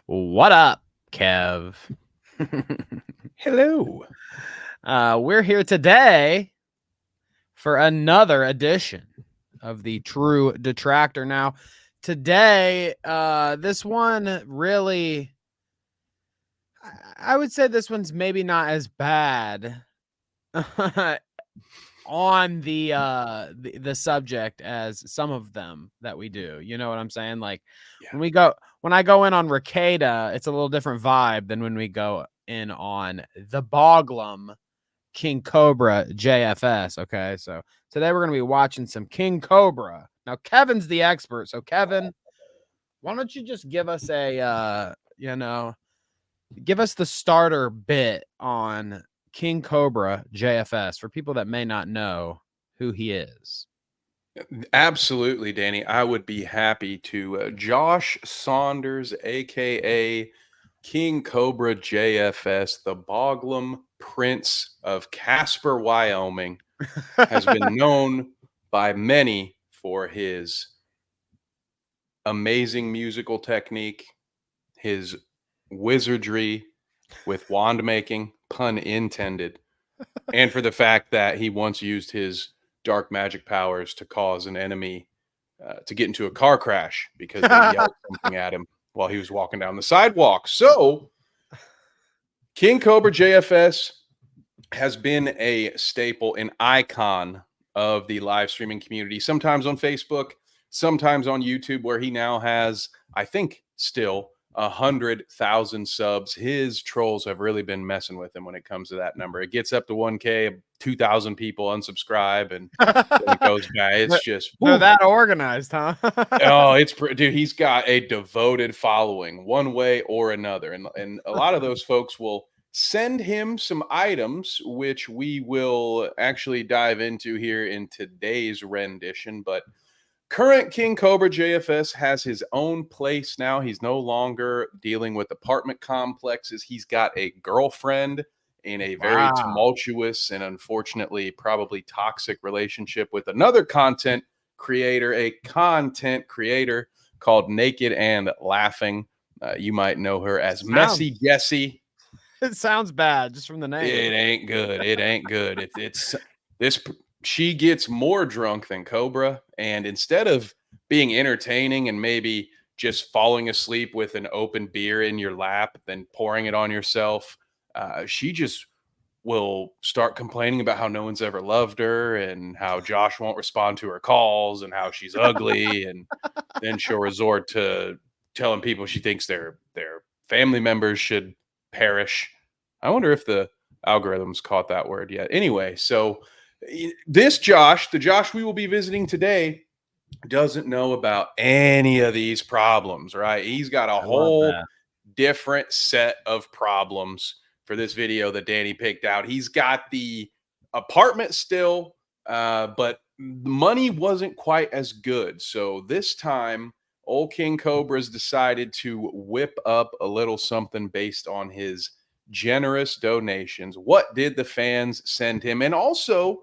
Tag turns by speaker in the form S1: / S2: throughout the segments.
S1: What up, Kev?
S2: Hello.
S1: We're here today for another edition of the True Detractor. Now, today, this one really, I would say this one's maybe not as bad on the subject as some of them that we do. You know what I'm saying? Like
S2: Yeah.
S1: when I go in on Ricada, it's a little different vibe than when we go in on the Boglim KingCobraJFS. Okay, so today we're gonna be watching some King Cobra. Now Kevin's the expert, so Kevin, why don't you just give us give us the starter bit on KingCobraJFS for people that may not know who he is.
S2: Absolutely, Danny. I would be happy to. Josh Saunders, aka King Cobra JFS, the Boglim Prince of Casper, Wyoming, has been known by many for his amazing musical technique, his wizardry with wand making, pun intended, and for the fact that he once used his dark magic powers to cause an enemy to get into a car crash because they yelled something at him while he was walking down the sidewalk. So, King Cobra JFS has been a staple, an icon of the live streaming community, sometimes on Facebook, sometimes on YouTube, where he now has, I think, still 100,000 subs. His trolls have really been messing with him when it comes to that number. It gets up to 1K, 2,000 people unsubscribe, and then it goes back. It's just,
S1: They're
S2: whew.
S1: that organized, huh?
S2: Oh, dude, he's got a devoted following one way or another. And a lot of those folks will send him some items, which we will actually dive into here in today's rendition. But current King Cobra JFS has his own place now. He's no longer dealing with apartment complexes. He's got a girlfriend in a very
S1: Wow.
S2: tumultuous and unfortunately probably toxic relationship with another content creator called Naked and Laughing. You might know her as
S1: Sounds
S2: Messy Jessie.
S1: it sounds bad just from the name.
S2: It ain't good. It ain't good. It's this. She gets more drunk than Cobra, and instead of being entertaining and maybe just falling asleep with an open beer in your lap, then pouring it on yourself, she just will start complaining about how no one's ever loved her and how Josh won't respond to her calls and how she's ugly, and then she'll resort to telling people she thinks their family members should perish. I wonder if the algorithms caught that word yet. Anyway, so this Josh, the Josh we will be visiting today, doesn't know about any of these problems, right? He's got a
S1: I love
S2: whole
S1: that.
S2: different set of problems for this video that Danny picked out. He's got the apartment still, but money wasn't quite as good. So this time, old King Cobra's decided to whip up a little something based on his generous donations. What did the fans send him? And also,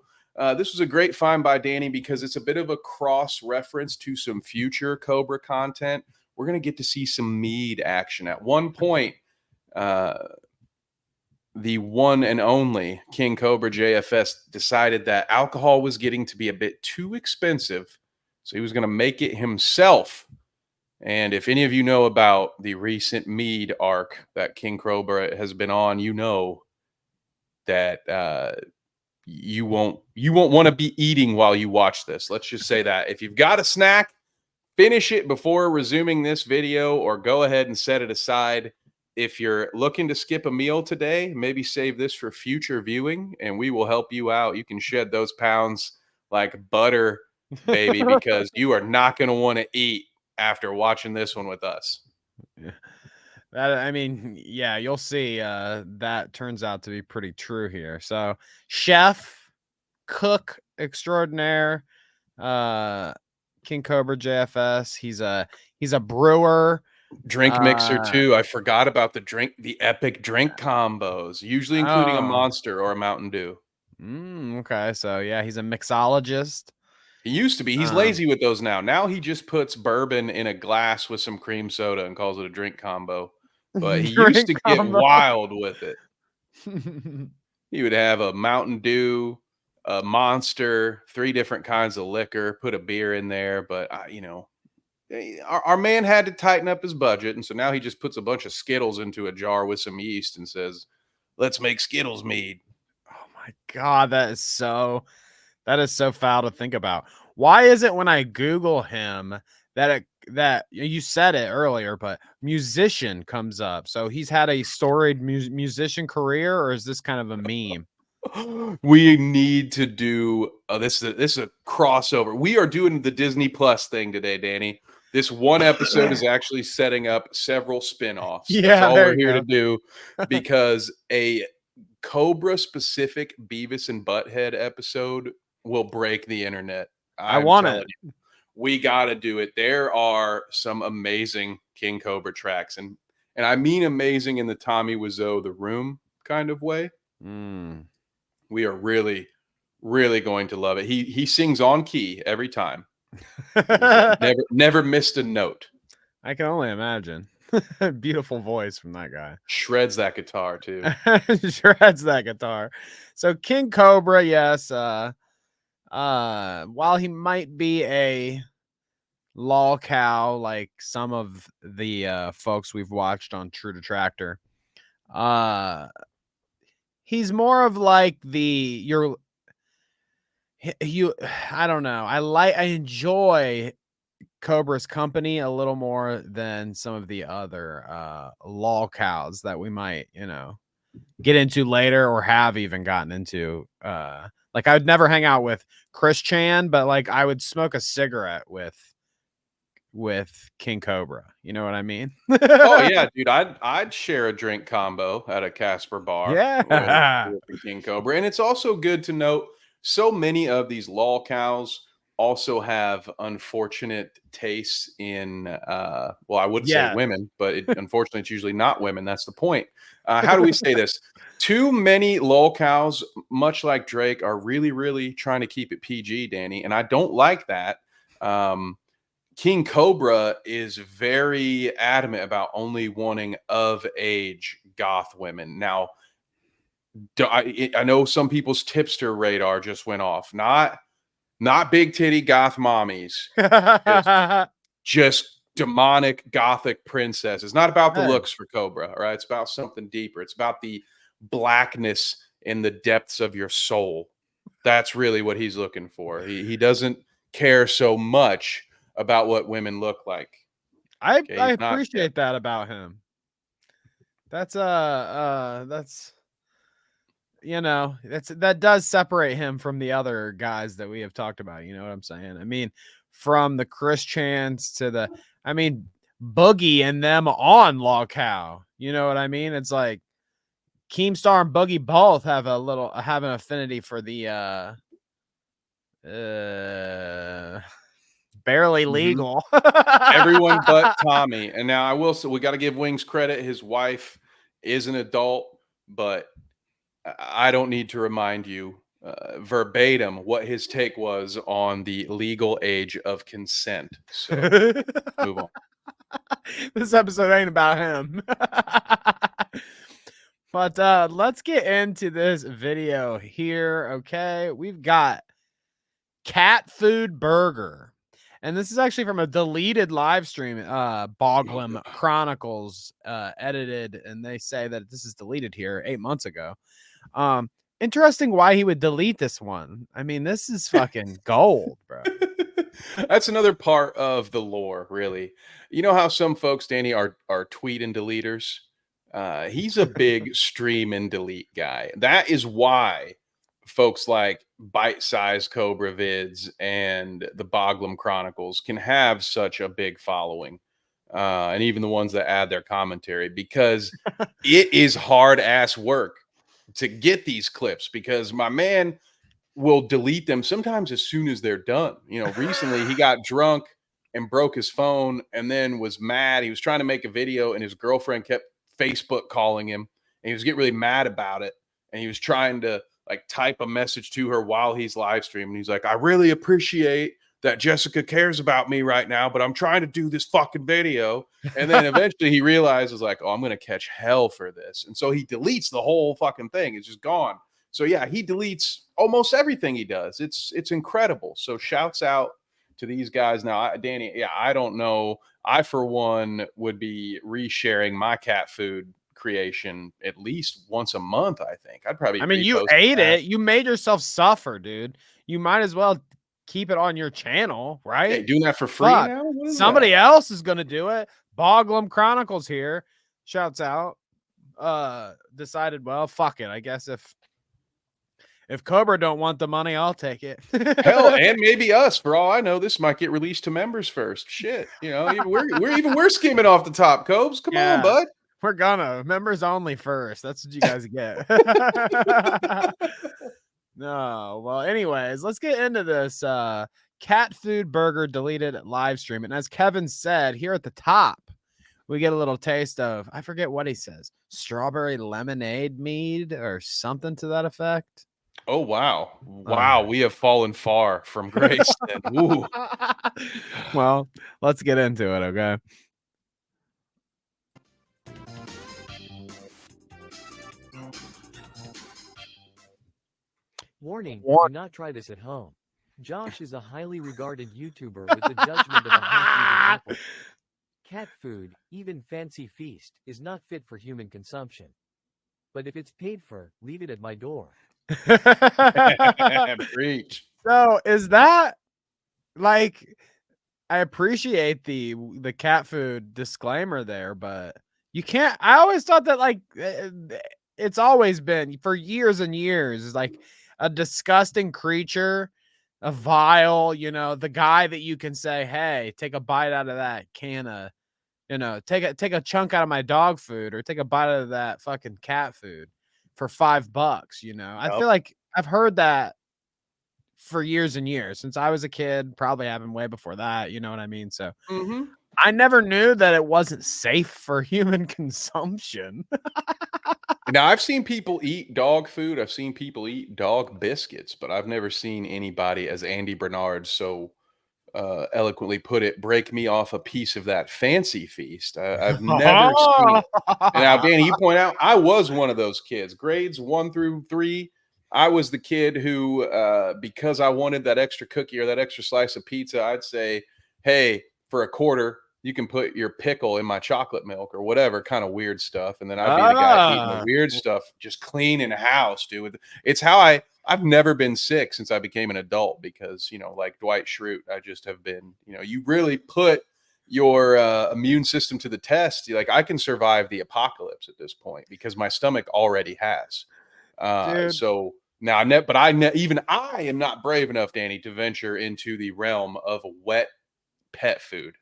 S2: this was a great find by Danny because it's a bit of a cross reference to some future Cobra content. We're going to get to see some mead action. At one point, uh, the one and only King Cobra JFS decided that alcohol was getting to be a bit too expensive. So he was going to make it himself. And if any of you know about the recent mead arc that King Cobra has been on, you know that you won't want to be eating while you watch this. Let's just say that. If you've got a snack, finish it before resuming this video or go ahead and set it aside. If you're looking to skip a meal today, maybe save this for future viewing and we will help you out. You can shed those pounds like butter, baby, because you are not going to want to eat after watching this one with us.
S1: Yeah. I mean, yeah, you'll see that turns out to be pretty true here. So, chef, cook extraordinaire, uh King Cobra JFS. He's a brewer.
S2: Drink mixer
S1: Uh
S2: too. I forgot about the epic drink combos, usually including a
S1: oh.
S2: Monster or a Mountain Dew.
S1: Okay, so yeah, he's a mixologist.
S2: He used to be. He's
S1: Um
S2: lazy with those now. Now he just puts bourbon in a glass with some cream soda and calls it a drink combo. but he used
S1: Drink
S2: to get
S1: combo.
S2: wild with it. He would have a Mountain Dew, a Monster, 3 different kinds of liquor, put a beer in there, but our man had to tighten up his budget, and so now he just puts a bunch of Skittles into a jar with some yeast and says, "Let's make Skittles mead."
S1: Oh my God, that is so foul to think about. Why is it when I Google him that you said it earlier, but musician comes up? So he's had a storied musician career, or is this kind of a meme?
S2: We need to do this is a crossover. We are doing the Disney Plus thing today, Danny. This one episode is actually setting up several spin-offs. That's
S1: Yeah,
S2: all
S1: there
S2: we're
S1: you
S2: here to
S1: go.
S2: do, because a Cobra specific Beavis and Butthead episode will break the internet.
S1: I
S2: I'm
S1: want it.
S2: telling you, we got to do it. There are some amazing King Cobra tracks, and I mean amazing in the Tommy Wiseau The Room kind of way.
S1: Mm.
S2: We are really, really going to love it. He sings on key every time. He's never missed a note.
S1: I can only imagine. Beautiful voice from that guy.
S2: Shreds that guitar too.
S1: Shreds that guitar. So King Cobra, yes. While he might be a lol cow like some of the folks we've watched on True Detractor, he's more of like you I don't know. I enjoy Cobra's company a little more than some of the other lol cows that we might, get into later or have even gotten into. Like I would never hang out with Chris Chan, but like I would smoke a cigarette with King Cobra. You know what I mean?
S2: Oh yeah, dude. I'd share a drink combo at a Casper bar
S1: Yeah.
S2: with the King Cobra. And it's also good to note so many of these lol cows also have unfortunate tastes in well, I would say
S1: Yeah.
S2: women, but unfortunately it's usually not women. That's the point. How do we say this? Too many lol cows, much like Drake, are really, really trying to keep it PG, Danny, and I don't like that. King Cobra is very adamant about only wanting of age goth women. Now, I know some people's tipster radar just went off. Not big titty goth mommies. Just just demonic gothic princess. It's not about the
S1: Hey,
S2: looks for Cobra, all right? It's about something deeper. It's about the blackness in the depths of your soul. That's really what he's looking for. He doesn't care so much about what women look like. Okay,
S1: I
S2: he's not. Yeah.
S1: appreciate that about him. That's that does separate him from the other guys that we have talked about. You know what I'm saying? I mean, from the Chris Chance to Boogie and them on Law Cow. You know what I mean? It's like Keemstar and Boogie both have an affinity for the barely
S2: Mhm.
S1: legal.
S2: Everyone but Tommy. And now I will say we got to give Wings credit. His wife is an adult, but I don't need to remind you verbatim what his take was on the legal age of consent. So move on.
S1: This episode ain't about him. But let's get into this video here. Okay, we've got cat food burger. And this is actually from a deleted live stream. Boglim Chronicles edited, and they say that this is deleted here 8 months ago. Interesting why he would delete this one. I mean, this is fucking gold, bro.
S2: That's another part of the lore, really. You know how some folks, Danny, are tweet and deleters? He's a big stream and delete guy. That is why folks like Bite Size Cobra Vids and the Boglim Chronicles can have such a big following. And even the ones that add their commentary, because it is hard ass work to get these clips, because my man will delete them sometimes as soon as they're done. Recently he got drunk and broke his phone and then was mad. He was trying to make a video and his girlfriend kept Facebook calling him and he was getting really mad about it. And he was trying to like type a message to her while he's live streaming. He's like, I really appreciate that Jessica cares about me right now, but I'm trying to do this fucking video. And then eventually he realizes like, oh, I'm going to catch hell for this. And so he deletes the whole fucking thing. It's just gone. So yeah, he deletes almost everything he does. It's incredible. So shouts out to these guys. Now, Danny, yeah, I don't know. I, for one, would be resharing my cat food creation at least once a month. I think I'd probably
S1: I mean, you
S2: repost
S1: ate
S2: that.
S1: it. You made yourself suffer, dude. You might as well keep it on your channel, right?
S2: Hey, doing that for free
S1: Fuck.
S2: now? What is
S1: Somebody
S2: that?
S1: else is gonna do it. Boglim Chronicles here. Shouts out. Decided, well, fuck it. I guess if Cobra don't want the money, I'll take it.
S2: Hell, and maybe us. For all I know, this might get released to members first. Shit, you know, we're skimming off the top, Cobes. Come on, bud.
S1: We're gonna members only first. That's what you guys get. No, well, anyways, let's get into this cat food burger deleted live stream. And as Kevin said, here at the top, we get a little taste of, I forget what he says, strawberry lemonade mead or something to that effect.
S2: Oh wow. Wow, we have fallen far from grace then. Ooh.
S1: Well, let's get into it, okay?
S3: Warning, do not try this at home. Josh is a highly regarded YouTuber with the judgment of a half-eaten apple. Cat food, even fancy feast, is not fit for human consumption. But if it's paid for, leave it at my door.
S2: Preach.
S1: So is that like, I appreciate the cat food disclaimer there, but you can't. I always thought that like it's always been for years and years is like a disgusting creature, a vile, you know, the guy that you can say, hey, take a bite out of that can of, you know, take a chunk out of my dog food or take a bite out of that fucking cat food for $5, you know. I feel like I've heard that for years and years since I was a kid, probably happened way before that, you know what I mean? So I never knew that it wasn't safe for human consumption.
S2: Now, I've seen people eat dog food. I've seen people eat dog biscuits, but I've never seen anybody, as Andy Bernard so eloquently put it, break me off a piece of that fancy feast. I've never seen it. And now, Danny, you point out, I was one of those kids, grades 1 through 3. I was the kid who, because I wanted that extra cookie or that extra slice of pizza, I'd say, hey, for a quarter, you can put your pickle in my chocolate milk or whatever kind of weird stuff. And then I'd be the guy eating the weird stuff, just cleaning the house, dude. It's how I've never been sick since I became an adult because, you know, like Dwight Schrute, I just have been, you know, you really put your immune system to the test. Like I can survive the apocalypse at this point because my stomach already has. So now, even I am not brave enough, Danny, to venture into the realm of wet pet food.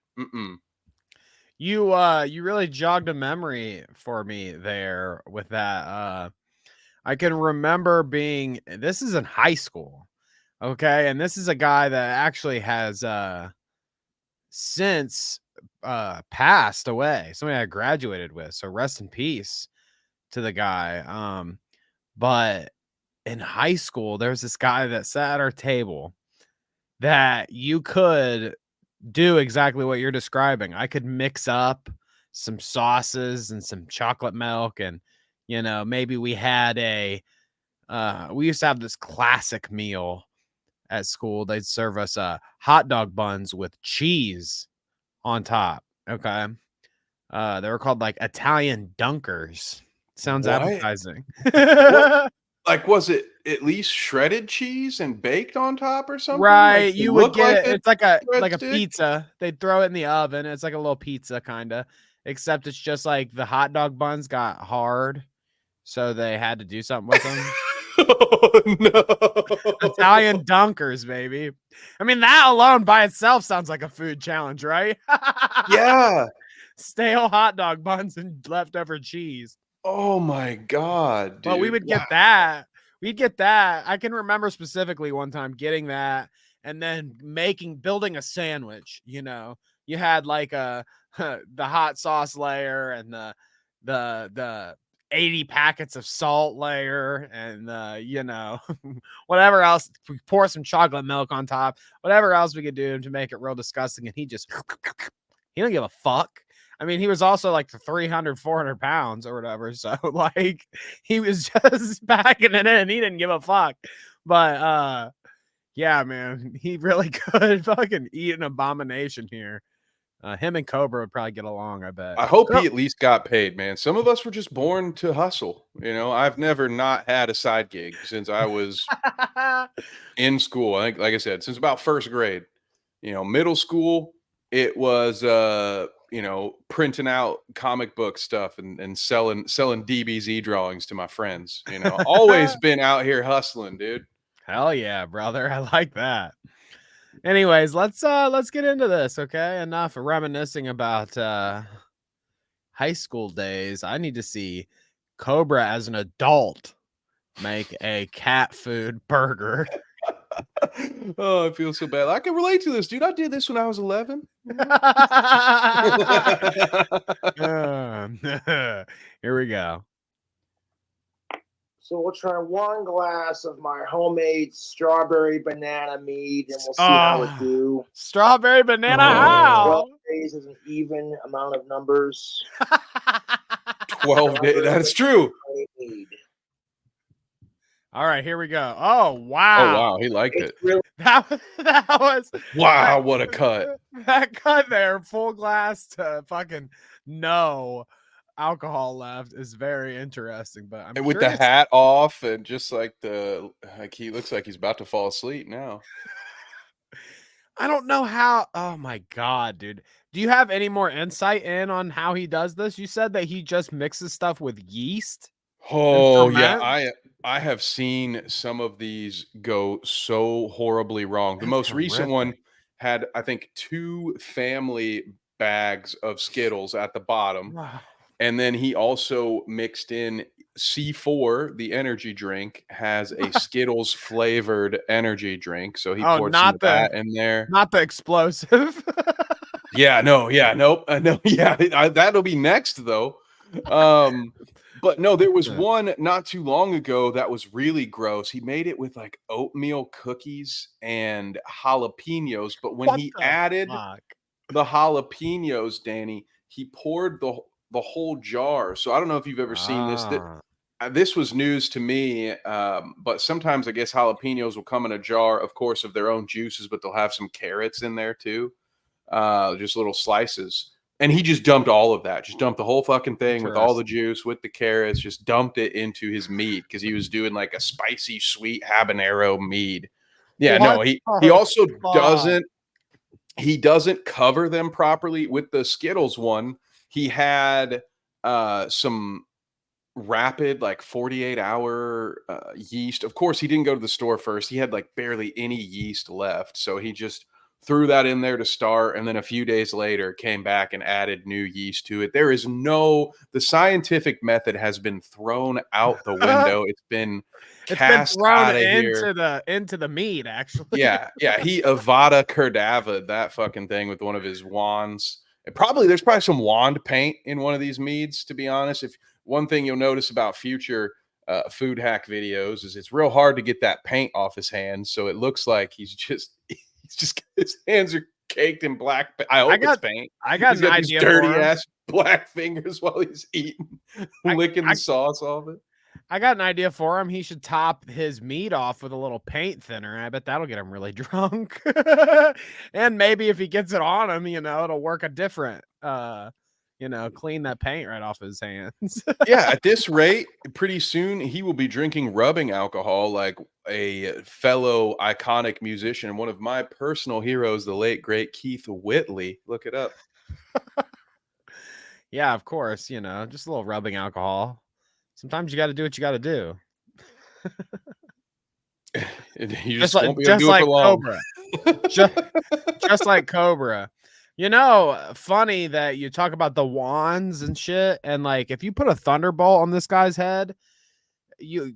S1: You really jogged a memory for me there with that. I can remember this is in high school. Okay, and this is a guy that actually has since passed away. Somebody I graduated with. So rest in peace to the guy. But in high school, there was this guy that sat at our table that you could do exactly what you're describing. I could mix up some sauces and some chocolate milk, and you know, maybe we had we used to have this classic meal at school. They'd serve us hot dog buns with cheese on top. Okay. They were called like Italian dunkers. Sounds appetizing.
S2: Like, was it at least shredded cheese and baked on top or something?
S1: Right.
S2: Like,
S1: You would get
S2: like
S1: it. It's like a
S2: breadstick?
S1: pizza. They'd throw it in the oven. It's like a little pizza kind of, except it's just like the hot dog buns got hard. So they had to do something with them.
S2: Oh, no.
S1: Italian dunkers, baby. I mean, that alone by itself sounds like a food challenge, right?
S2: Yeah.
S1: Stale hot dog buns and leftover cheese.
S2: Oh my God, dude.
S1: Well, we would get that. We'd get that. I can remember specifically one time getting that and then building a sandwich. You know, you had like the hot sauce layer and the 80 packets of salt layer and you know, whatever else. We pour some chocolate milk on top, whatever else we could do to make it real disgusting. And he don't give a fuck. I mean, he was also like 300, 400 pounds or whatever. So like he was just packing it in. He didn't give a fuck. But yeah, man, he really could fucking eat an abomination here. Him and Cobra would probably get along, I bet.
S2: I hope he at least got paid, man. Some of us were just born to hustle. You know, I've never not had a side gig since I was in school. I think, like I said, since about first grade. You know, middle school, it was you know, printing out comic book stuff and selling DBZ drawings to my friends. You know, always been out here hustling, dude.
S1: Hell yeah, brother. I like that. Anyways, let's get into this, okay? Enough reminiscing about high school days. I need to see Cobra as an adult make a cat food burger.
S2: Oh, I feel so bad. I can relate to this, dude. I did this when I was 11.
S1: Here we go.
S4: So we'll try 1 glass of my homemade strawberry banana mead, and we'll see how it do.
S1: Strawberry banana how?
S4: 12 days is an even amount of numbers.
S2: 12 days. That's true.
S4: Mead.
S1: All right, here we go. Oh,
S2: Oh,
S1: wow.
S2: wow. He liked it.
S4: Really,
S1: That was
S2: Wow. What a cut.
S1: that cut there, full glass to fucking no alcohol left is very interesting. But I'm
S2: And with the
S1: curious-
S2: hat off and just like he looks like he's about to fall asleep now.
S1: I don't know how. Oh my god, dude. Do you have any more insight in on how he does this? You said that he just mixes stuff with yeast.
S2: Oh
S1: ferment?
S2: yeah, I have seen some of these go so horribly wrong. The
S1: That's
S2: most recent one
S1: horrific.
S2: had, I think, 2 family bags of Skittles at the bottom.
S1: Wow.
S2: And then he also mixed in C4, the energy drink, has a Skittles flavored energy drink. So he
S1: Oh,
S2: poured some
S1: not
S2: of
S1: the-
S2: that in there.
S1: Not the explosive.
S2: Yeah, no, yeah, nope. No, yeah, that'll be next though. But no, there was one not too long ago that was really gross. He made it with like oatmeal cookies and jalapenos, but when
S1: What
S2: he
S1: the
S2: added
S1: fuck?
S2: the jalapenos, Danny, he poured the whole jar. So I don't know if you've ever seen this.
S1: Ah.
S2: This was news to me, but sometimes I guess jalapenos will come in a jar, of course, of their own juices, but they'll have some carrots in there too, just little slices. And he just dumped all of that, just dumped the whole fucking thing with all the juice, with the carrots, just dumped it into his mead because he was doing like a spicy, sweet habanero mead. Yeah, no, he also doesn't. He doesn't cover them properly with the Skittles one. He had some rapid like 48-hour yeast. Of course, he didn't go to the store first. He had like barely any yeast left. So he just threw that in there to start. And then a few days later came back and added new yeast to it. There is the scientific method has been thrown out the window. It's been cast out of here.
S1: into the meat, actually.
S2: Yeah. He Avada Kedavra that fucking thing with one of his wands. And there's probably some wand paint in one of these meads, to be honest. If one thing you'll notice about future food hack videos is it's real hard to get that paint off his hands. So it looks like his hands are caked in black. I hope it's paint.
S1: I got
S2: He's
S1: an
S2: got these
S1: idea.
S2: dirty ass black fingers while he's eating, licking the sauce off it.
S1: I got an idea for him. He should top his meat off with a little paint thinner. I bet that'll get him really drunk. And maybe if he gets it on him, it'll work a different, clean that paint right off his hands.
S2: Yeah, at this rate, pretty soon he will be drinking rubbing alcohol like a fellow iconic musician, one of my personal heroes, the late great Keith Whitley. Look it up.
S1: Yeah, of course, just a little rubbing alcohol. Sometimes you got to do what you got to do.
S2: You just won't be able to do it for long.
S1: Cobra. just like Cobra. Funny that you talk about the wands and shit, and like if you put a thunderbolt on this guy's head, you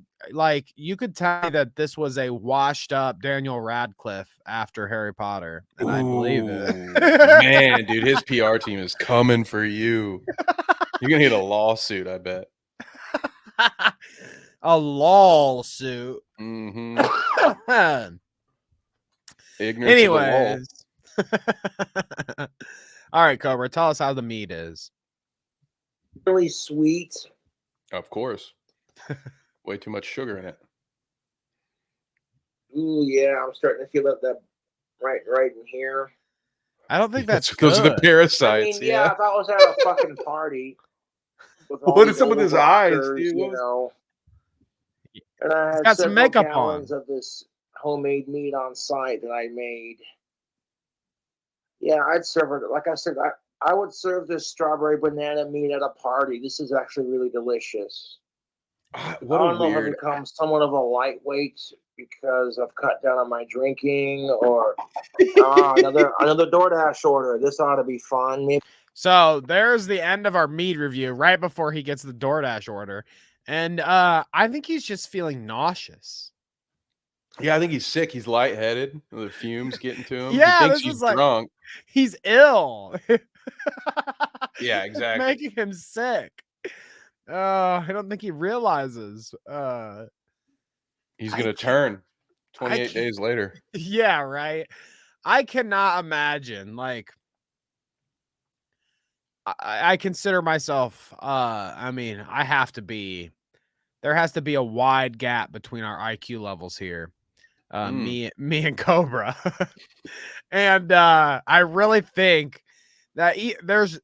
S1: could tell me that this was a washed up Daniel Radcliffe after Harry Potter, and I believe it.
S2: Man, dude, his PR team is coming for you. You're gonna get a lawsuit, I bet.
S1: A lawsuit.
S2: Mm-hmm. Ignorance of the law.
S1: Anyways. All right, Cobra, tell us how the meat is.
S4: Really sweet.
S2: Of course. Way too much sugar in it.
S4: Ooh, yeah, I'm starting to feel that right in here.
S1: I don't think that's
S2: Those are the
S1: good.
S2: parasites.
S4: I mean, yeah, if I was at a fucking party with all
S2: What
S4: these
S2: is up with
S4: old
S2: his eyes,
S4: rockers,
S2: dude?
S4: you know, and I
S1: He's
S4: had
S1: got some
S4: several
S1: makeup
S4: gallons
S1: on.
S4: of this homemade meat on site that I made. Yeah, I'd serve it. Like I said, I would serve this strawberry banana meat at a party. This is actually really delicious.
S2: What
S4: I
S2: a
S4: don't know if I've
S2: weird.
S4: become somewhat of a lightweight because I've cut down on my drinking, or another DoorDash order. This ought to be fun. Maybe.
S1: So there's the end of our meat review right before he gets the DoorDash order. And I think he's just feeling nauseous.
S2: Yeah, I think he's sick. He's lightheaded. The fumes getting to him.
S1: Yeah,
S2: he thinks
S1: this
S2: he's
S1: is like
S2: drunk.
S1: he's ill.
S2: Yeah,
S1: It's
S2: exactly.
S1: making him sick. I don't think he realizes.
S2: He's gonna turn
S1: I
S2: 28
S1: can't-
S2: days later.
S1: Yeah, right. I cannot imagine. Like, I consider myself. I mean, I have to be. There has to be a wide gap between our IQ levels here. Me and Cobra, and I really think that there's.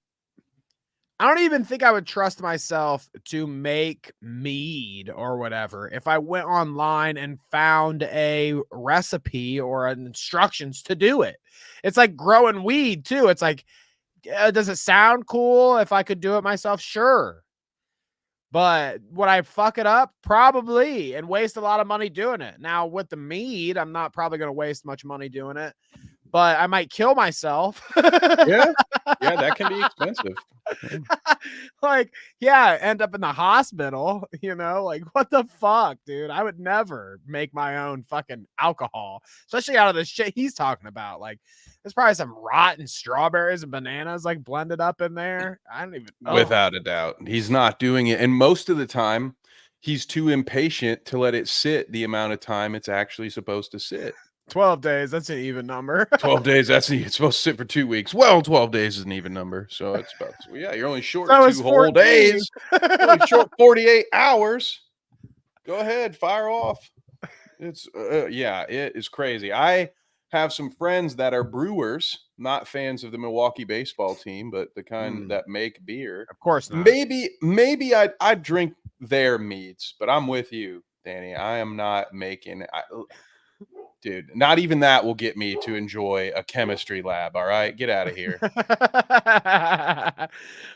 S1: I don't even think I would trust myself to make mead or whatever if I went online and found a recipe or instructions to do it. It's like growing weed too. It's like, does it sound cool if I could do it myself? Sure. But would I fuck it up? Probably, and waste a lot of money doing it. Now, with the mead, I'm not probably going to waste much money doing it, but I might kill myself.
S2: Yeah, that can be expensive.
S1: Like, yeah, end up in the hospital, you know, like what the fuck, dude? I would never make my own fucking alcohol, especially out of the shit he's talking about. Like, there's probably some rotten strawberries and bananas like blended up in there. I don't even
S2: Without a doubt. He's not doing it. And most of the time, he's too impatient to let it sit the amount of time it's actually supposed to sit.
S1: 12 days, that's an even number.
S2: 12 days, it's supposed to sit for 2 weeks. Well, 12 days is an even number. So it's about, yeah, you're only short
S1: So it's
S2: 2 whole
S1: 14.
S2: days. You're only short 48 hours. Go ahead, fire off. It's, yeah, it is crazy. I have some friends that are brewers, not fans of the Milwaukee baseball team, but the kind that make beer.
S1: Of course not.
S2: Maybe I'd drink their meads, but I'm with you, Danny. I am not making dude, not even that will get me to enjoy a chemistry lab. All right, get out of here.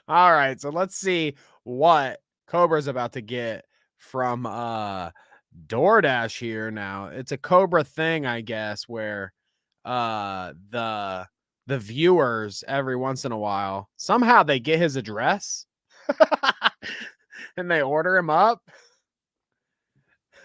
S1: All right, so let's see what Cobra's about to get from DoorDash here now. It's a Cobra thing, I guess, where the viewers every once in a while somehow they get his address and they order him up.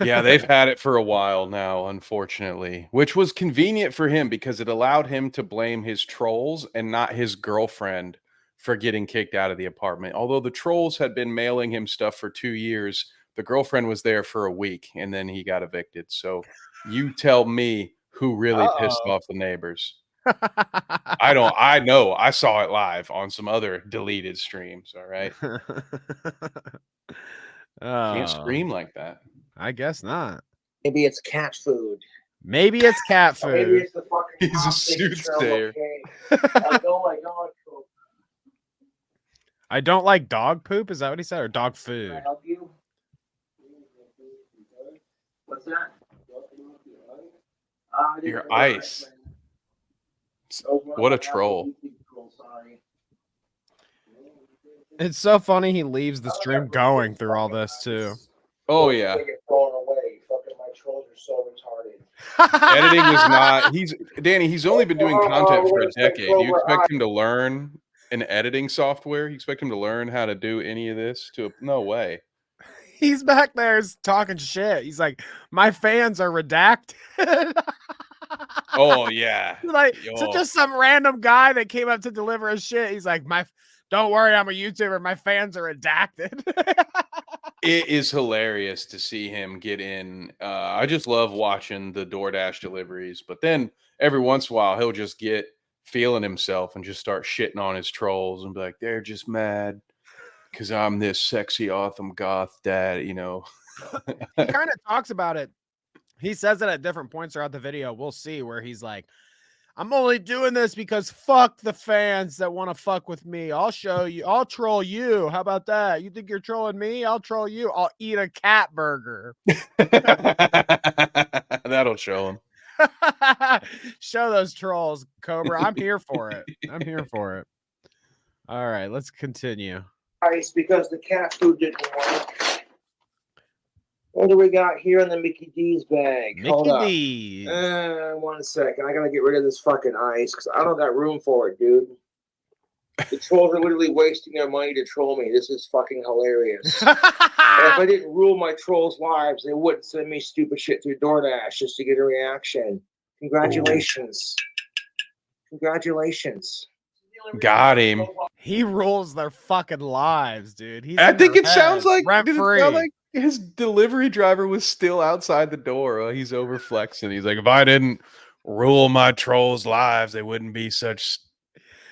S2: Yeah, they've had it for a while now, unfortunately, which was convenient for him because it allowed him to blame his trolls and not his girlfriend for getting kicked out of the apartment. Although the trolls had been mailing him stuff for 2 years, the girlfriend was there for a week and then he got evicted. So you tell me who really pissed off the neighbors. I know. I saw it live on some other deleted streams, all right? Can't scream like that.
S1: I guess not.
S4: Maybe it's cat food.
S1: Maybe it's cat food.
S4: Maybe it's the fucking.
S2: He's a soothsayer.
S4: I don't like dog poop.
S1: I don't like dog poop. Is that what he said, or dog food?
S4: Can I help you? What's that?
S2: Your ice. What a troll.
S1: It's so funny he leaves the stream going through all this too.
S2: Oh yeah.
S4: My trolls are so retarded.
S2: Editing is not. Danny, he's only been doing content for a decade. Do you expect him to learn an editing software? You expect him to learn how to do any of this? No way.
S1: He's back there talking shit. He's like, my fans are redacted.
S2: Oh yeah.
S1: Like, so just some random guy that came up to deliver his shit. He's like, don't worry, I'm a YouTuber. My fans are redacted.
S2: It is hilarious to see him get in. I just love watching the DoorDash deliveries, but then every once in a while he'll just get feeling himself and just start shitting on his trolls and be like, they're just mad because I'm this sexy, awesome goth dad, you know.
S1: He kind of talks about it. He says it at different points throughout the video. We'll see where he's like, I'm only doing this because fuck the fans that want to fuck with me. I'll show you. I'll troll you. How about that? You think you're trolling me? I'll troll you. I'll eat a cat burger.
S2: That'll show him.
S1: Show those trolls, Cobra. I'm here for it. I'm here for it. All right, let's continue.
S4: Ice because the cat food didn't work. What do we got here in the Mickey D's bag? Hold
S1: Mickey
S4: up.
S1: D's.
S4: 1 second. I gotta get rid of this fucking ice because I don't got room for it, dude. The trolls are literally wasting their money to troll me. This is fucking hilarious. And if I didn't rule my trolls' lives, they wouldn't send me stupid shit through DoorDash just to get a reaction. Congratulations. Congratulations.
S2: Got him.
S1: He rules their fucking lives, dude. He's
S2: I
S1: in
S2: think
S1: their
S2: it sounds
S1: heads,
S2: like, did it
S1: rent-free.
S2: sound like his delivery driver was still outside the door. He's over flexing. He's like, if I didn't rule my trolls' lives, they wouldn't be such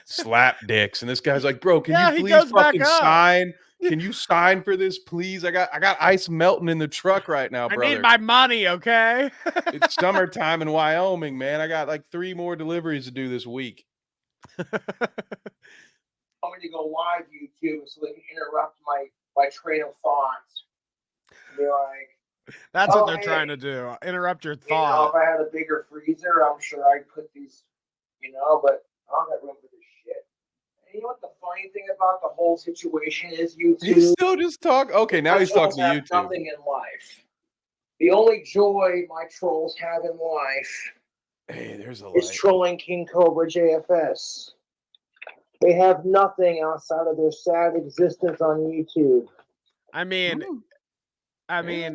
S2: slap dicks. And this guy's like, bro, can
S1: Yeah,
S2: you
S1: he
S2: please
S1: goes back
S2: fucking
S1: up.
S2: sign? Can you sign for this, please? I got ice melting in the truck right now,
S1: I
S2: brother.
S1: need my money, okay?
S2: It's summertime in Wyoming, man. I got like 3 more deliveries to do this week.
S4: I'm going to go live YouTube so they can interrupt my train of thought. Be like,
S1: That's what they're
S4: hey,
S1: trying to do. Interrupt your
S4: you know,
S1: thought.
S4: if I had a bigger freezer, I'm sure I'd put these, you know, but I don't have room for this shit. And you know what the funny thing about the whole situation is, YouTube?
S2: He's still just talking. Okay, now he's talking to
S4: have
S2: YouTube.
S4: Nothing in life. The only joy my trolls have in life
S2: There's a
S4: is trolling KingCobraJFS. They have nothing outside of their sad existence on YouTube.
S1: I mean,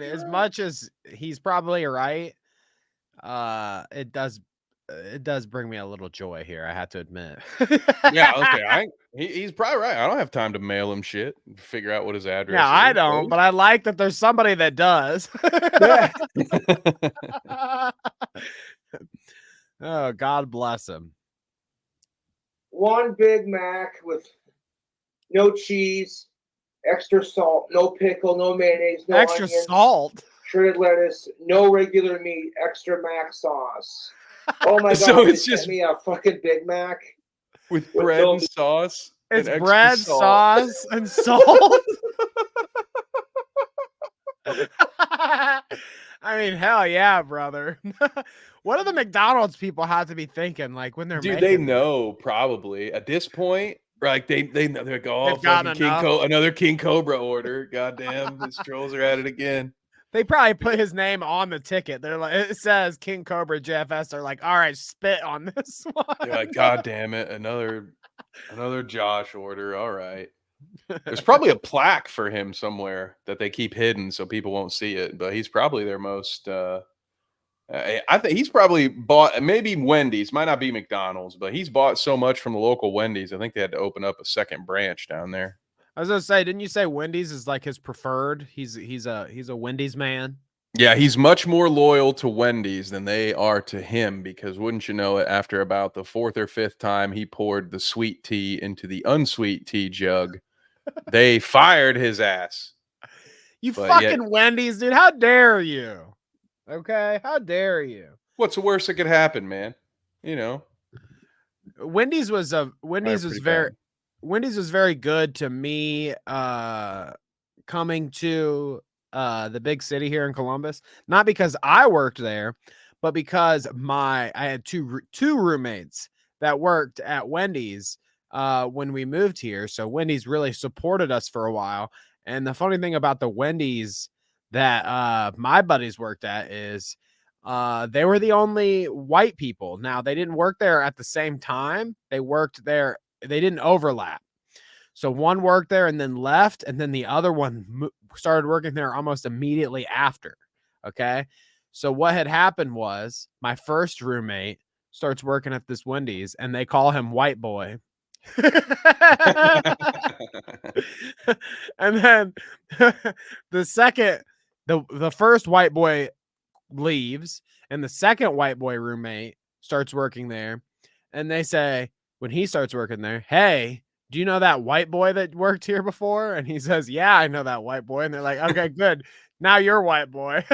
S1: as much as he's probably right, it does bring me a little joy here, I have to admit.
S2: Yeah, okay. He's probably right. I don't have time to mail him shit and figure out what his address
S1: Yeah,
S2: is.
S1: I don't, but I like that there's somebody that does.
S2: Yeah.
S1: Oh, God bless him.
S4: 1 Big Mac with no cheese, extra salt, no pickle, no mayonnaise, no
S1: Extra
S4: onions,
S1: salt.
S4: shredded lettuce, no regular meat, extra Mac sauce. Oh my God!
S2: So it's
S4: just
S2: just
S4: me a fucking Big Mac
S2: with bread and sauce.
S1: It's
S2: and extra
S1: bread,
S2: salt.
S1: sauce, and salt. I mean, hell yeah, brother. What do the McDonald's people have to be thinking like when they're
S2: Dude,
S1: making
S2: they
S1: this?
S2: know probably at this point. Like they know, they're like, oh,
S1: They've gotten
S2: fucking another King Cobra order. Goddamn, his trolls are at it again.
S1: They probably put his name on the ticket. They're like, it says KingCobraJFS. They're like, all right, spit on this one.
S2: They're like, God damn it, another Josh order. All right. There's probably a plaque for him somewhere that they keep hidden so people won't see it. But he's probably their most. I think he's probably bought, maybe Wendy's, might not be McDonald's, but he's bought so much from the local Wendy's. I think they had to open up a second branch down there.
S1: I was gonna say, didn't you say Wendy's is like his preferred? He's a Wendy's man.
S2: Yeah, he's much more loyal to Wendy's than they are to him because wouldn't you know it, after about the 4th or 5th time he poured the sweet tea into the unsweet tea jug, they fired his ass.
S1: You
S2: But
S1: fucking Wendy's, dude. How dare you? Okay, how dare you?
S2: What's the worst that could happen, man? You know,
S1: Wendy's was very good to me coming to the big city here in Columbus, not because I worked there, but because I had two roommates that worked at Wendy's when we moved here. So Wendy's really supported us for a while. And the funny thing about the Wendy's that my buddies worked at is they were the only white people. Now, they didn't work there at the same time. They worked there. They didn't overlap. So one worked there and then left, and then the other one started working there almost immediately after. Okay. So what had happened was my first roommate starts working at this Wendy's, and they call him White Boy. And then the first white boy leaves, and the second white boy roommate starts working there. And they say, when he starts working there, hey, do you know that white boy that worked here before? And he says, yeah, I know that white boy. And they're like, okay, good. Now you're white boy.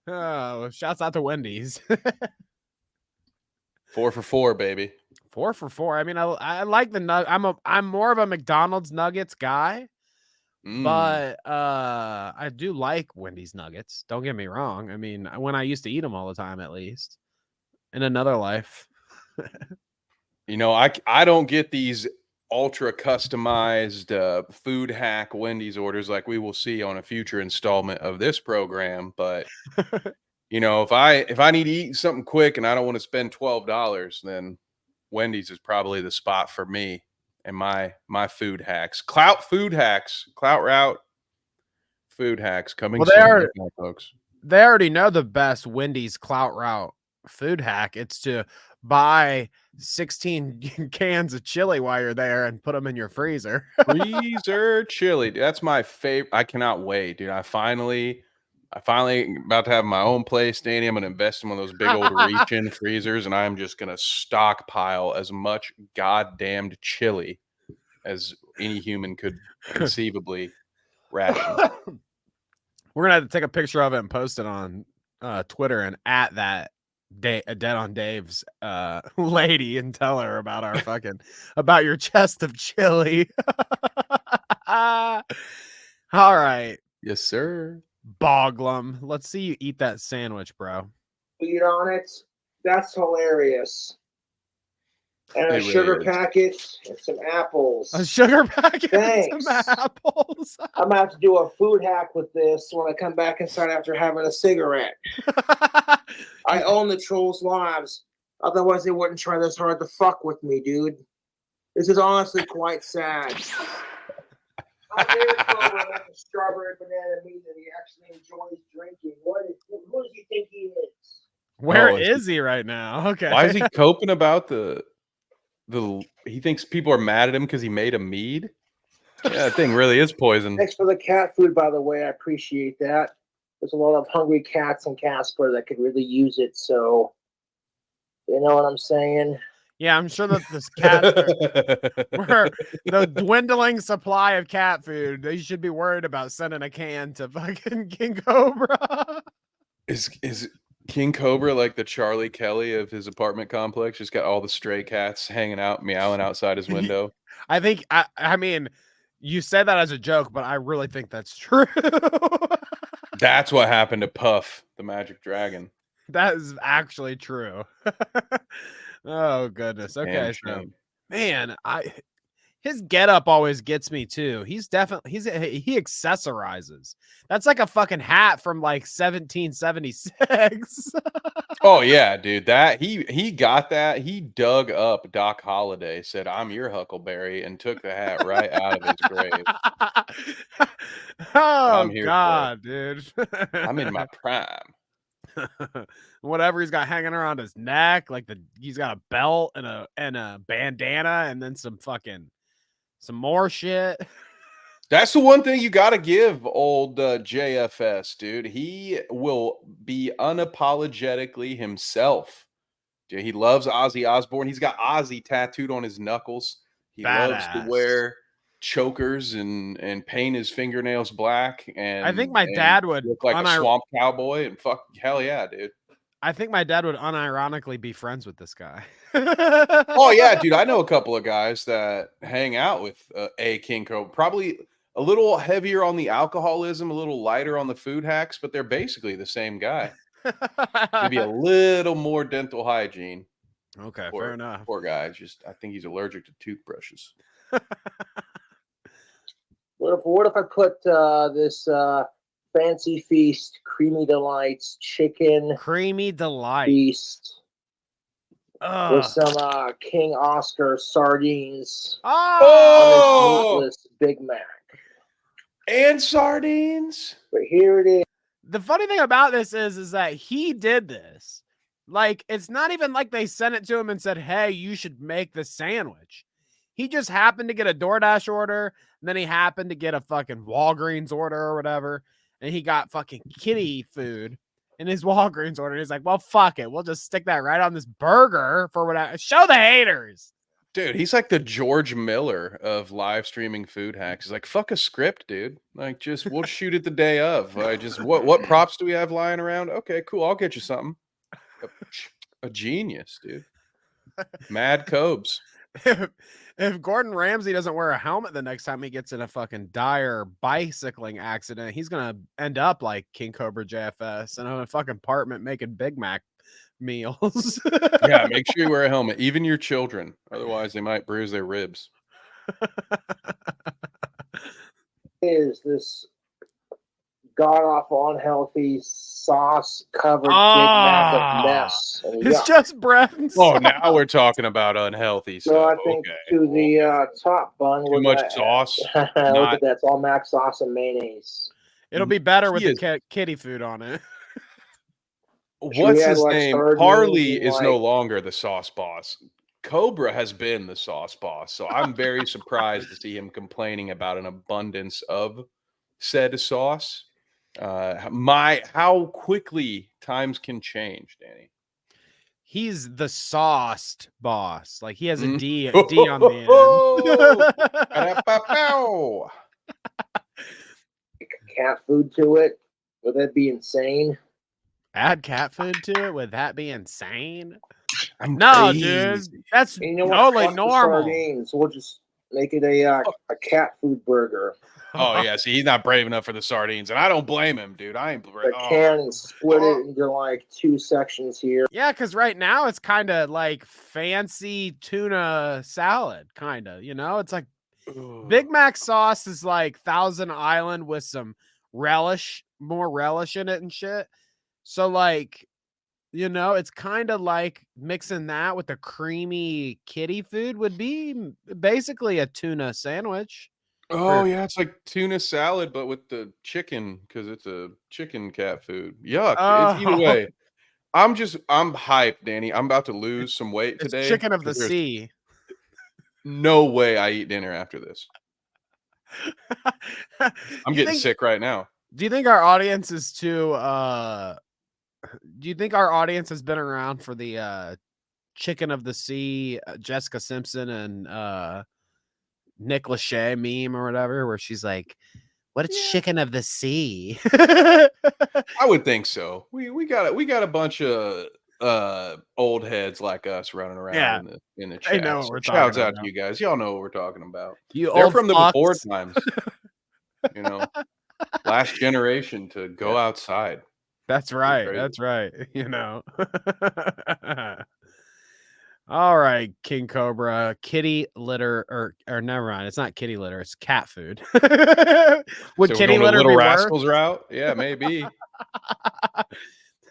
S1: Oh, shouts out to Wendy's.
S2: 4 for 4, baby.
S1: 4 for 4. I mean, I like the I'm more of a McDonald's Nuggets guy, but I do like Wendy's Nuggets. Don't get me wrong. I mean, when I used to eat them all the time, at least in another life.
S2: You know, I don't get these ultra customized food hack Wendy's orders like we will see on a future installment of this program, but you know, if I need to eat something quick and I don't want to spend $12, then Wendy's is probably the spot for me and my food hacks. Clout Route food hacks coming soon, folks.
S1: They already know the best Wendy's Clout Route food hack. It's to buy 16 cans of chili while you're there and put them in your freezer.
S2: Freezer chili. That's my favorite. I cannot wait, dude. I finally about to have my own place, Danny. I'm going to invest in one of those big old reach-in freezers, and I'm just going to stockpile as much goddamned chili as any human could conceivably ration.
S1: We're going to have to take a picture of it and post it on Twitter and at that Dead on Dave's lady and tell her about our about your chest of chili. All right.
S2: Yes, sir.
S1: Boglim. Let's see you eat that sandwich, bro.
S4: Eat on it. That's hilarious. And a sugar packet and some apples.
S1: A sugar packet
S4: Thanks.
S1: and some apples.
S4: I'm going to have to do a food hack with this when I come back inside after having a cigarette. I own the trolls' lives. Otherwise, they wouldn't try this hard to fuck with me, dude. This is honestly quite sad. I dare Cobra like a strawberry banana meat that he actually enjoys drinking. Who does he think he is?
S1: Where is he right now? Okay.
S2: Why is he coping about he thinks people are mad at him because he made a mead? Yeah, that thing really is poison.
S4: Thanks for the cat food, by the way. I appreciate that. There's a lot of hungry cats in Casper that could really use it. So, you know what I'm saying?
S1: Yeah, I'm sure that this cat were the dwindling supply of cat food. They should be worried about sending a can to fucking King Cobra.
S2: Is King Cobra like the Charlie Kelly of his apartment complex? Just got all the stray cats hanging out, meowing outside his window.
S1: I think I mean, you said that as a joke, but I really think that's true.
S2: That's what happened to Puff, the magic dragon.
S1: That is actually true. Oh goodness. Okay, so, man, his getup always gets me too. He accessorizes. That's like a fucking hat from like 1776.
S2: Oh yeah, dude. That he got that. He dug up Doc Holliday, said, "I'm your Huckleberry," and took the hat right out of his grave.
S1: Oh God, dude.
S2: I'm in my prime.
S1: Whatever he's got hanging around his neck, like he's got a belt and a bandana, and then some more shit.
S2: That's the one thing you got to give old JFS, dude. He will be unapologetically himself. Dude, he loves Ozzy Osbourne. He's got Ozzy tattooed on his knuckles. He loves to wear chokers and paint his fingernails black. And
S1: I think my dad would
S2: look like a swamp cowboy. And fuck, hell yeah, dude.
S1: I think my dad would unironically be friends with this guy.
S2: Oh yeah, dude. I know a couple of guys that hang out with a King Cobra. Probably a little heavier on the alcoholism, a little lighter on the food hacks, but they're basically the same guy. Maybe a little more dental hygiene.
S1: Okay, fair enough.
S2: Poor guy. I think he's allergic to toothbrushes.
S4: What if I put this Fancy Feast Creamy Delights chicken feast with some King Oscar sardines on this meatless Big Mac
S2: and sardines?
S4: But here it is.
S1: The funny thing about this is that he did this Like, it's not even like they sent it to him and said, hey, you should make the sandwich. He just happened to get a DoorDash order, and then he happened to get a fucking Walgreens order or whatever, and he got fucking kitty food in his Walgreens order. He's like, well, fuck it. We'll just stick that right on this burger for whatever. Show the haters.
S2: Dude, he's like the George Miller of live streaming food hacks. He's like, fuck a script, dude. Like, just we'll shoot it the day of. What props do we have lying around? Okay, cool. I'll get you something. A genius, dude. Mad Cobes.
S1: If Gordon Ramsay doesn't wear a helmet the next time he gets in a fucking dire bicycling accident, he's gonna end up like KingCobraJFS in a fucking apartment making Big Mac meals.
S2: Yeah, make sure you wear a helmet, even your children. Otherwise, they might bruise their ribs.
S4: Is this god-awful, unhealthy, sauce-covered Big Mac of mess? And
S1: It's just bread and
S2: Oh, now we're talking about unhealthy stuff.
S4: So I think to the top bun,
S2: too much sauce.
S4: Look at that, it's all mac sauce and mayonnaise.
S1: It'll be better with the kitty food on it.
S2: What's his name? Harley is no
S4: like-
S2: longer the sauce boss. Cobra has been the sauce boss. So I'm very surprised to see him complaining about an abundance of said sauce. How quickly times can change, Danny.
S1: He's the sauced boss. Like he has a
S2: Mm.
S1: D on the end.
S2: Ba-da-ba-pow.
S4: Cat food to it. Would that be insane?
S1: Add cat food to it? Would that be insane?
S2: I'm
S1: No,
S2: crazy.
S1: dude. That's
S4: And you know what?
S1: totally
S4: Fuck the
S1: normal.
S4: sardines. We'll just make it a cat food burger.
S2: Oh yeah, see, he's not brave enough for the sardines, and I don't blame him, dude. I ain't brave.
S4: The can and split it into like 2 sections here.
S1: Yeah, because right now it's kind of like fancy tuna salad, kind of. You know, it's like Big Mac sauce is like Thousand Island with some relish, more relish in it and shit. So like, you know, it's kind of like mixing that with the creamy kitty food would be basically a tuna sandwich.
S2: Oh yeah, it's like tuna salad, but with the chicken because it's a chicken cat food. Yuck! It's either way. I'm hyped, Danny. I'm about to lose some weight
S1: It's
S2: today.
S1: chicken of the
S2: 'cause there's
S1: sea.
S2: No way I eat dinner after this. I'm getting sick right now.
S1: Do you think our audience is too do you think our audience has been around for the chicken of the sea Jessica Simpson and Nick Lachey meme or whatever, where she's like, what is chicken of the sea?
S2: I would think so. We got a bunch of old heads like us running around in the chat.
S1: know what
S2: So
S1: we're
S2: shouts
S1: talking
S2: out
S1: about.
S2: to you guys. Y'all know what we're talking about.
S1: You
S2: They're
S1: old
S2: from the
S1: fucks.
S2: before times. You know, last generation to go outside.
S1: That's right.
S2: crazy.
S1: That's right. You know. All right, King Cobra, kitty litter, or never mind. It's not kitty litter. It's cat food. Would
S2: So we're
S1: kitty
S2: going
S1: litter
S2: Little
S1: be
S2: Rascals route? Yeah, maybe.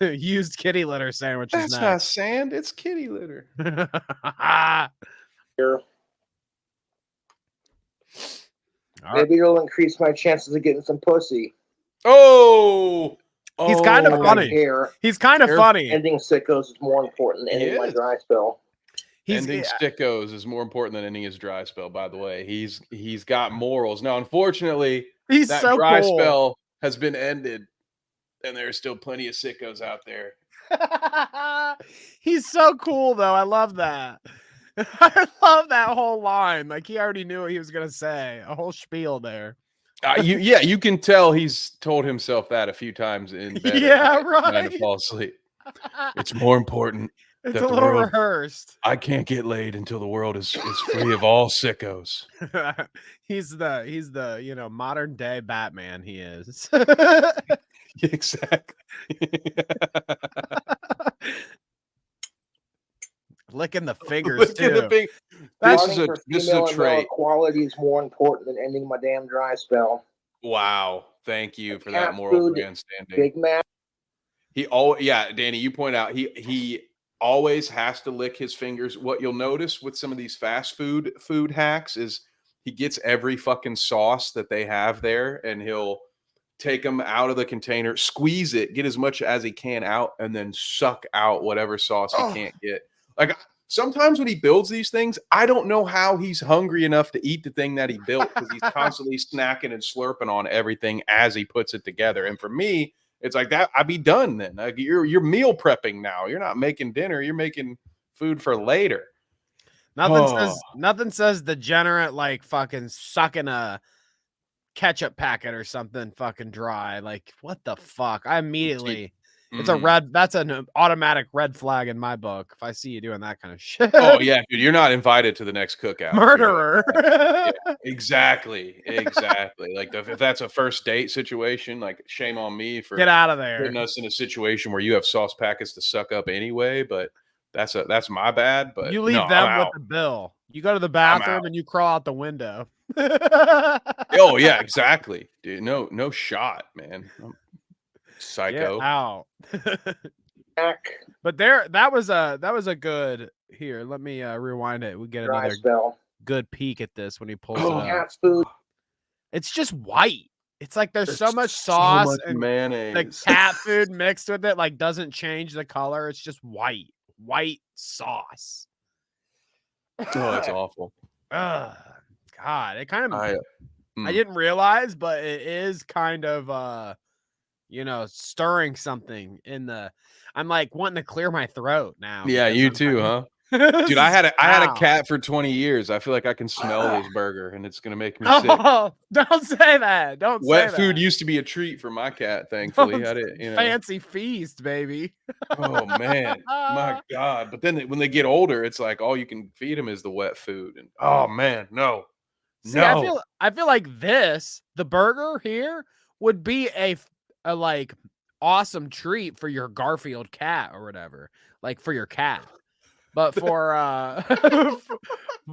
S1: worse? Used kitty litter sandwiches.
S2: That's not sand. It's kitty litter.
S4: Here. Maybe it'll increase my chances of getting some pussy.
S2: Oh,
S1: He's kind of
S4: I
S1: funny.
S4: care.
S1: He's kind of funny.
S4: Ending sickos is more important than ending my
S2: Yes.
S4: dry spell.
S2: Ending stickos is more important than ending his dry spell. By the way, he's got morals. Now, unfortunately,
S1: He's
S2: that
S1: so
S2: dry
S1: cool.
S2: spell has been ended, and there's still plenty of sickos out there.
S1: He's so cool, though. I love that. I love that whole line. Like he already knew what he was gonna say. A whole spiel there.
S2: You can tell he's told himself that a few times in bed.
S1: Yeah,
S2: Trying to
S1: right.
S2: fall asleep. It's more important.
S1: It's
S2: that
S1: a
S2: the
S1: little
S2: world-
S1: rehearsed.
S2: I can't get laid until the world is free of all sickos.
S1: he's the modern day Batman. He is.
S2: Exactly.
S1: Licking the fingers
S2: Look
S1: too.
S2: at the big.
S4: Wanting for
S2: This is
S4: female
S2: a
S4: and male
S2: trait.
S4: equality is more important than ending my damn dry spell.
S2: Wow. Thank you for
S4: Cat
S2: that moral
S4: food,
S2: grandstanding.
S4: Big Mac.
S2: Danny, you point out he always has to lick his fingers. What you'll notice with some of these fast food hacks is he gets every fucking sauce that they have there, and he'll take them out of the container, squeeze it, get as much as he can out, and then suck out whatever sauce he can't get. Like sometimes when he builds these things, I don't know how he's hungry enough to eat the thing that he built because he's constantly snacking and slurping on everything as he puts it together. And for me, it's like that. I'd be done then. Like you're meal prepping now. You're not making dinner. You're making food for later.
S1: Nothing says degenerate like fucking sucking a ketchup packet or something fucking dry. Like what the fuck? I immediately it's a red. That's an automatic red flag in my book. If I see you doing that kind of shit.
S2: Oh yeah, dude, you're not invited to the next cookout.
S1: Murderer.
S2: Yeah, exactly. Like if that's a first date situation, like shame on me for
S1: get out of there.
S2: Putting us in a situation where you have sauce packets to suck up anyway. But that's my bad. But
S1: you leave them with the bill. You go to the bathroom and you crawl out the window.
S2: Oh yeah, exactly, dude. No shot, man. Psycho.
S1: Get out. But that was a good here. Let me rewind it. We get another good peek at this when he pulls it out.
S4: Cat food.
S1: It's just white. It's like there's so much sauce
S2: so much
S1: and
S2: mayonnaise.
S1: The cat food mixed with it like doesn't change the color. It's just white sauce.
S2: Oh, it's awful.
S1: God, it kind of I didn't realize, but it is kind of stirring something in the I'm like wanting to clear my throat now.
S2: Yeah, you too, huh? Dude, I had a cat for 20 years. I feel like I can smell this burger and it's gonna make me sick.
S1: Don't say that.
S2: Wet food used to be a treat for my cat, thankfully. I didn't,
S1: fancy feast, baby.
S2: Oh man, my God. But then when they get older, it's like all you can feed them is the wet food. And oh man, no.
S1: See, I feel like the burger here would be a like awesome treat for your Garfield cat or whatever, like for your cat. But for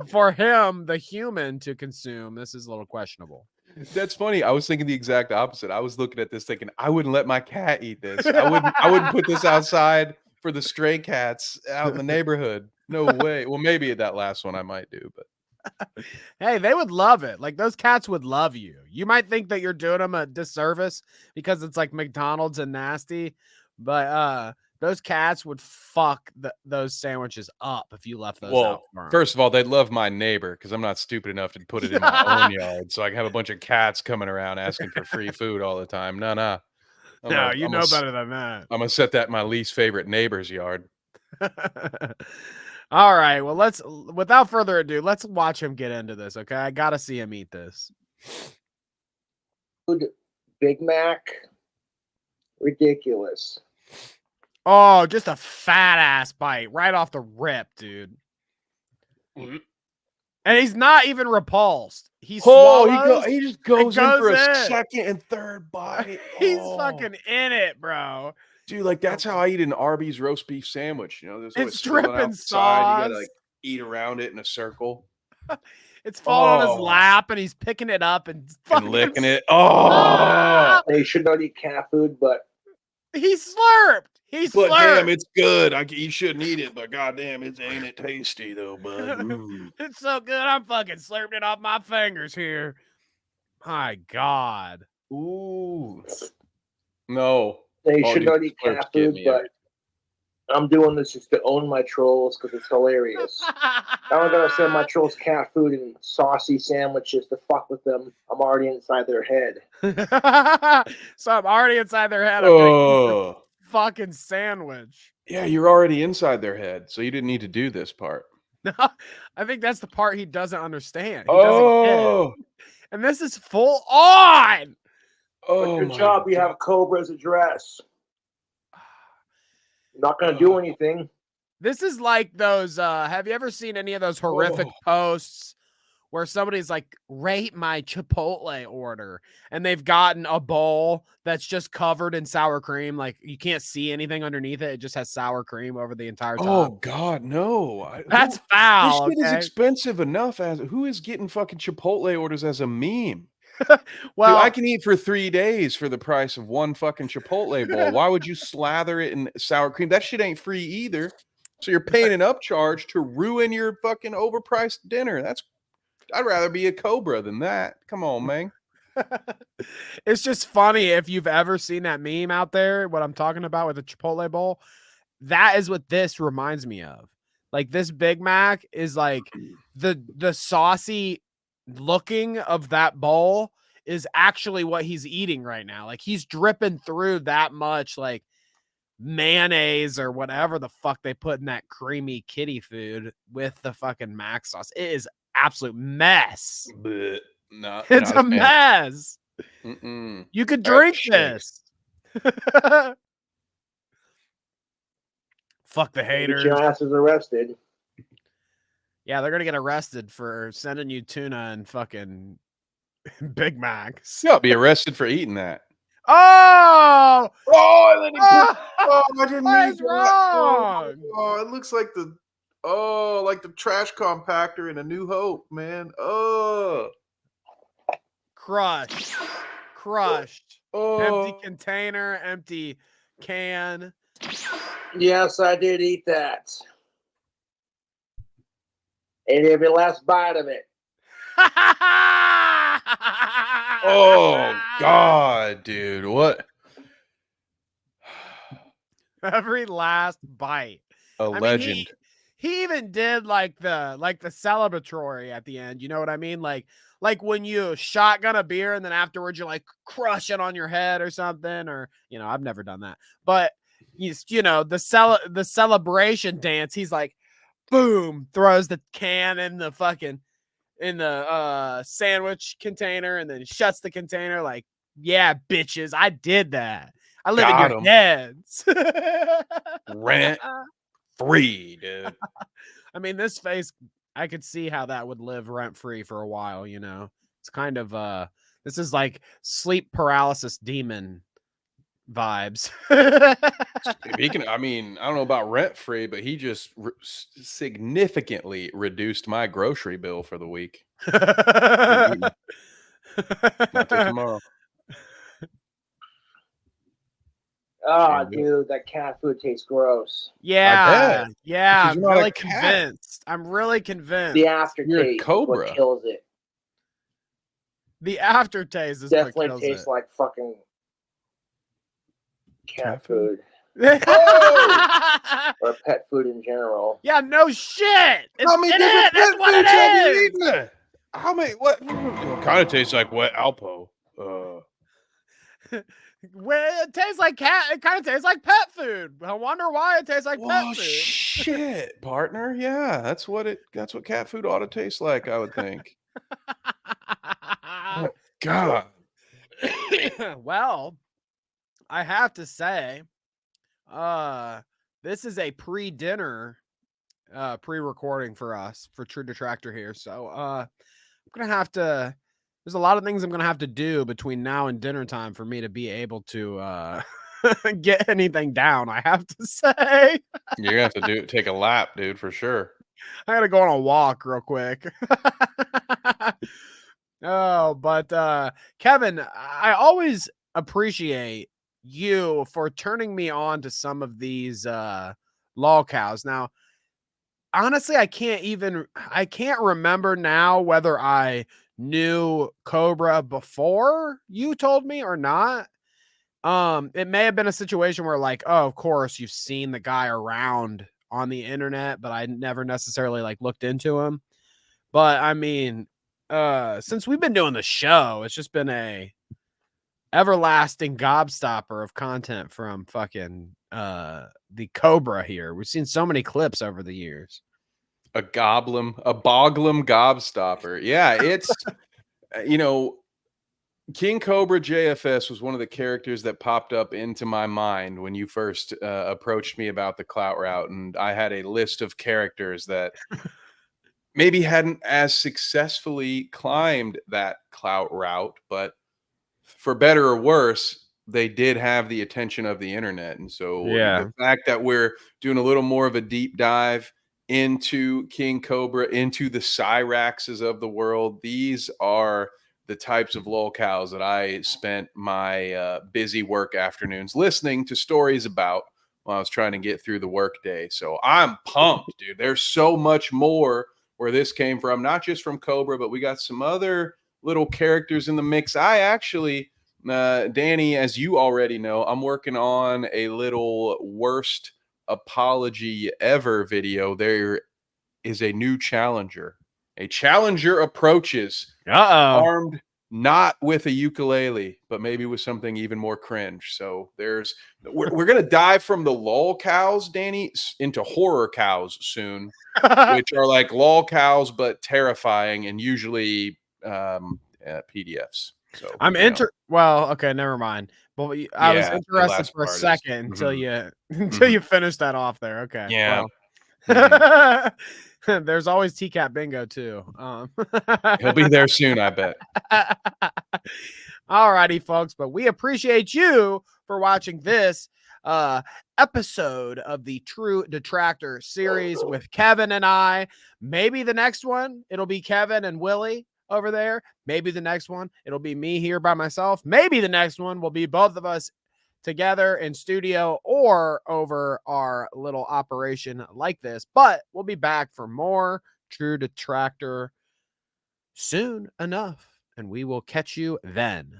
S1: for him, the human to consume, this is a little questionable.
S2: That's funny. I was thinking the exact opposite. I was looking at this thinking I wouldn't let my cat eat this. I wouldn't put this outside for the stray cats out in the neighborhood. No way. Well, maybe that last one I might do, but
S1: hey, they would love it. Like those cats would love you. You might think that you're doing them a disservice because it's like McDonald's and nasty, but those cats would fuck those sandwiches up if you left those out.
S2: First of all, they'd love my neighbor because I'm not stupid enough to put it in my own yard. So I can have a bunch of cats coming around asking for free food all the time. No.
S1: No, you know better than that.
S2: I'm going to set that in my least favorite neighbor's yard.
S1: All right. Well, without further ado, let's watch him get into this. Okay. I got to see him eat this.
S4: Big Mac. Ridiculous.
S1: Oh, just a fat ass bite right off the rip, dude.
S2: Mm-hmm.
S1: And he's not even repulsed. He just
S2: goes in for a second and third bite.
S1: He's fucking in it, bro.
S2: Dude, like that's how I eat an Arby's roast beef sandwich. You know,
S1: it's dripping sauce.
S2: You gotta like eat around it in a circle.
S1: It's falling on his lap, and he's picking it up and
S2: licking it. Oh,
S4: they should not eat cat food, but
S1: he slurped.
S2: But damn, it's good. You shouldn't eat it, but goddamn, ain't it tasty though, bud?
S1: It's so good. I'm fucking slurping it off my fingers here. My God.
S2: Ooh. No.
S4: They should not eat cat food, but I'm doing this just to own my trolls because it's hilarious. Now I'm gonna send my trolls cat food and saucy sandwiches to fuck with them. I'm already inside their head.
S1: So I'm already inside their head. I'm gonna eat the fucking sandwich.
S2: Yeah, you're already inside their head, so you didn't need to do this part.
S1: No, I think that's the part he doesn't understand. He doesn't get. And this is full on.
S4: Oh, good job. You have Cobra's address. Not going to do anything.
S1: This is like those. Have you ever seen any of those horrific posts where somebody's like, rate my Chipotle order, and they've gotten a bowl that's just covered in sour cream? Like you can't see anything underneath it. It just has sour cream over the entire top.
S2: Oh God, no.
S1: That's foul.
S2: This shit is expensive enough. Who is getting fucking Chipotle orders as a meme?
S1: Well,
S2: dude, I can eat for 3 days for the price of one fucking Chipotle bowl. Why would you slather it in sour cream? That shit ain't free either. So you're paying an upcharge to ruin your fucking overpriced dinner. I'd rather be a Cobra than that. Come on, man.
S1: It's just funny if you've ever seen that meme out there, what I'm talking about with the Chipotle bowl. That is what this reminds me of. Like this Big Mac is like the saucy looking of that bowl is actually what he's eating right now. Like he's dripping through that much like mayonnaise or whatever the fuck they put in that creamy kitty food with the fucking mac sauce. It is absolute mess.
S2: Bleh. Not
S1: It's a
S2: fan.
S1: mess.
S2: Mm-mm.
S1: You could drink
S2: Shakes.
S1: this. Fuck the
S4: Get
S1: haters.
S4: your asses arrested.
S1: Yeah, they're gonna get arrested for sending you tuna and fucking Big Macs.
S2: Yeah, I'll be arrested for eating that.
S1: Oh,
S2: Oh, and then he
S1: oh,
S2: I didn't
S1: what
S2: mean
S1: is
S2: that.
S1: wrong?
S2: Oh, it looks like the like the trash compactor in A New Hope, man.
S1: Crushed.
S2: Oh,
S1: Empty container, empty can.
S4: Yes, I did eat that. Ate every last bite of it.
S2: oh God, dude, what
S1: Every last bite.
S2: a
S1: I mean,
S2: legend.
S1: he even did like the celebratory at the end. You know what I mean? Like when you shotgun a beer and then afterwards you're like crush it on your head or something, or I've never done that. But the celebration dance, he's like boom, throws the can in the sandwich container and then shuts the container like, yeah, bitches, I did that. I live
S2: Got
S1: in
S2: 'em.
S1: your heads.
S2: Rent free, dude.
S1: I mean, this face, I could see how that would live rent free for a while, It's kind of this is like sleep paralysis demon vibes.
S2: If he can, I mean, I don't know about rent free, but he just significantly reduced my grocery bill for the week. Not till tomorrow.
S4: Oh, dude, that cat food tastes gross.
S1: Yeah,
S2: bet.
S1: yeah,
S2: Because
S1: I'm
S2: you're not a
S1: really
S2: cat.
S1: convinced. I'm really convinced.
S4: The aftertaste
S2: You're a
S4: is
S2: Cobra.
S4: what kills it.
S1: The aftertaste is
S4: Definitely
S1: what kills
S4: tastes
S1: it.
S4: like fucking cat food
S2: Oh!
S4: or pet food in general.
S1: Yeah, no shit. It's
S2: How many
S1: in
S2: different
S1: it. That's
S2: pet
S1: what
S2: foods have you
S1: it is.
S2: eaten? How many? What? It kind of tastes like wet Alpo.
S1: Well, it tastes like cat. It kind of tastes like pet food. I wonder why it tastes like pet food.
S2: Shit, partner. Yeah, that's what cat food ought to taste like, I would think. Oh, God.
S1: Well, I have to say, this is a pre-dinner, pre-recording for us for True Detractor here. So, I'm gonna have to. There's a lot of things I'm gonna have to do between now and dinner time for me to be able to get anything down. I have to say,
S2: You're gonna have to take a lap, dude, for sure.
S1: I gotta go on a walk real quick. Oh, but Kevin, I always appreciate you for turning me on to some of these lol cows. Now, honestly, I can't remember now whether I knew Cobra before you told me or not. It may have been a situation where like, oh, of course you've seen the guy around on the internet, but I never necessarily like looked into him. But I mean, since we've been doing the show, it's just been a everlasting gobstopper of content from fucking the Cobra here. We've seen so many clips over the years.
S2: A Boglim gobstopper. Yeah, it's KingCobraJFS was one of the characters that popped up into my mind when you first approached me about the Clout Route, and I had a list of characters that maybe hadn't as successfully climbed that Clout Route, but for better or worse, they did have the attention of the internet. And so the fact that we're doing a little more of a deep dive into King Cobra, into the Cyraxes of the world, these are the types of lolcows that I spent my busy work afternoons listening to stories about while I was trying to get through the workday. So I'm pumped, dude. There's so much more where this came from, not just from Cobra, but we got some other little characters in the mix. I actually, Danny, as you already know, I'm working on a little worst apology ever video. There is a new challenger. A challenger approaches armed not with a ukulele, but maybe with something even more cringe. So we're gonna dive from the lol cows, Danny, into horror cows soon, which are like lol cows but terrifying and usually PDFs. So
S1: I'm well, okay, never mind. But I was
S2: yeah, the
S1: interested
S2: last
S1: for a
S2: part is
S1: second until
S2: mhm.
S1: you finished that off there. Okay.
S2: Yeah.
S1: Well. There's always TCAP bingo too.
S2: He'll be there soon, I bet.
S1: All righty, folks, but we appreciate you for watching this episode of the True Detractor series with Kevin and I. Maybe the next one it'll be Kevin and Willie over there. Maybe the next one it'll be me here by myself. Maybe the next one will be both of us together in studio or over our little operation like this. But we'll be back for more True Detractor soon enough, and we will catch you then.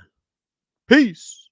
S1: Peace.